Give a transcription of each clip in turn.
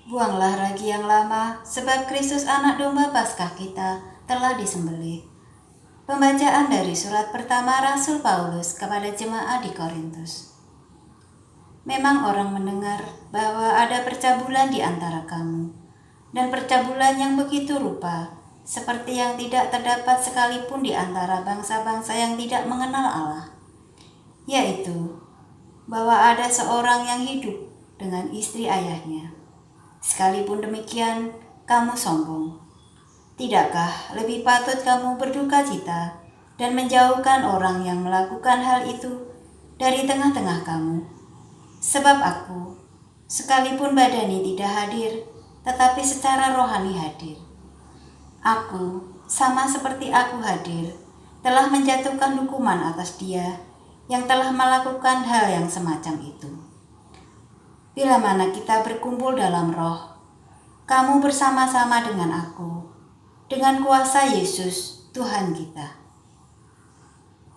Buanglah ragi yang lama, sebab Kristus anak domba Paskah kita telah disembelih. Pembacaan dari surat pertama Rasul Paulus kepada jemaat di Korintus. Memang orang mendengar bahwa ada percabulan di antara kamu, dan percabulan yang begitu rupa, seperti yang tidak terdapat sekalipun di antara bangsa-bangsa yang tidak mengenal Allah, yaitu bahwa ada seorang yang hidup dengan istri ayahnya. Sekalipun demikian, kamu sombong. Tidakkah lebih patut kamu berduka cita dan menjauhkan orang yang melakukan hal itu dari tengah-tengah kamu? Sebab aku, sekalipun badani tidak hadir, tetapi secara rohani hadir. Aku, sama seperti aku hadir, telah menjatuhkan hukuman atas dia yang telah melakukan hal yang semacam itu. Bila mana kita berkumpul dalam roh, kamu bersama-sama dengan aku, dengan kuasa Yesus, Tuhan kita.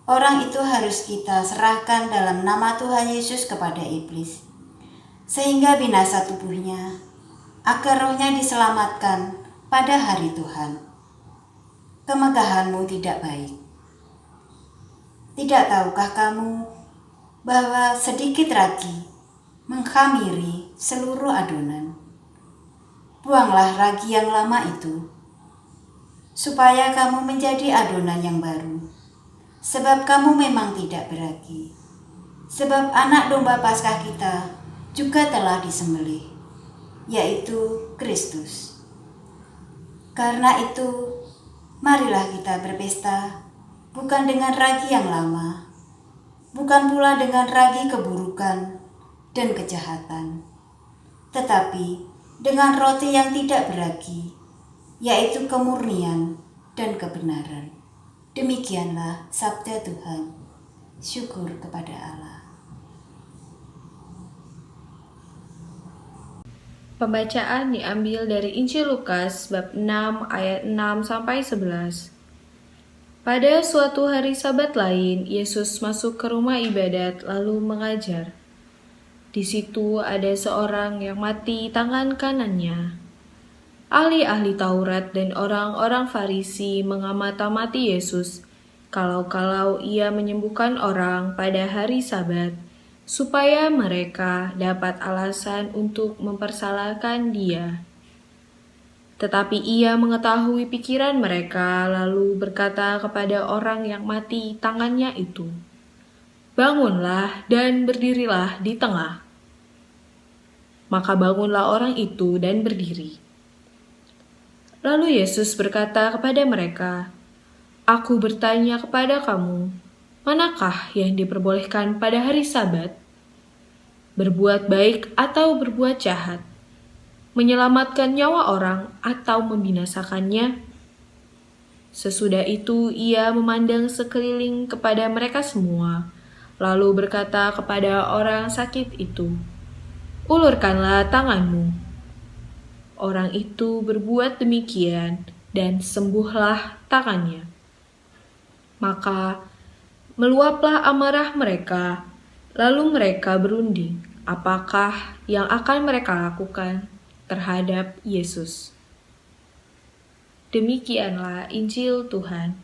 Orang itu harus kita serahkan dalam nama Tuhan Yesus kepada iblis, sehingga binasa tubuhnya, agar rohnya diselamatkan pada hari Tuhan. Kemegahanmu tidak baik. Tidak tahukah kamu bahwa sedikit ragi mengkhamiri seluruh adonan? Buanglah ragi yang lama itu, supaya kamu menjadi adonan yang baru. Sebab kamu memang tidak beragi. Sebab anak domba Paskah kita juga telah disembelih, yaitu Kristus. Karena itu, marilah kita berpesta, bukan dengan ragi yang lama, bukan pula dengan ragi keburukan dan kejahatan, tetapi dengan roti yang tidak beragi, yaitu kemurnian dan kebenaran. Demikianlah sabda Tuhan. Syukur kepada Allah. Pembacaan diambil dari Injil Lukas bab 6 ayat 6 sampai 11. Pada suatu hari Sabat lain, Yesus masuk ke rumah ibadat lalu mengajar. Di situ ada seorang yang mati tangan kanannya. Ahli-ahli Taurat dan orang-orang Farisi mengamati Yesus, kalau-kalau ia menyembuhkan orang pada hari Sabat, supaya mereka dapat alasan untuk mempersalahkan dia. Tetapi ia mengetahui pikiran mereka, lalu berkata kepada orang yang mati tangannya itu, "Bangunlah dan berdirilah di tengah." Maka bangunlah orang itu dan berdiri. Lalu Yesus berkata kepada mereka, "Aku bertanya kepada kamu, manakah yang diperbolehkan pada hari Sabat? Berbuat baik atau berbuat jahat? Menyelamatkan nyawa orang atau membinasakannya?" Sesudah itu ia memandang sekeliling kepada mereka semua, lalu berkata kepada orang sakit itu, "Ulurkanlah tanganmu." Orang itu berbuat demikian dan sembuhlah tangannya. Maka meluaplah amarah mereka, lalu mereka berunding apakah yang akan mereka lakukan terhadap Yesus. Demikianlah Injil Tuhan.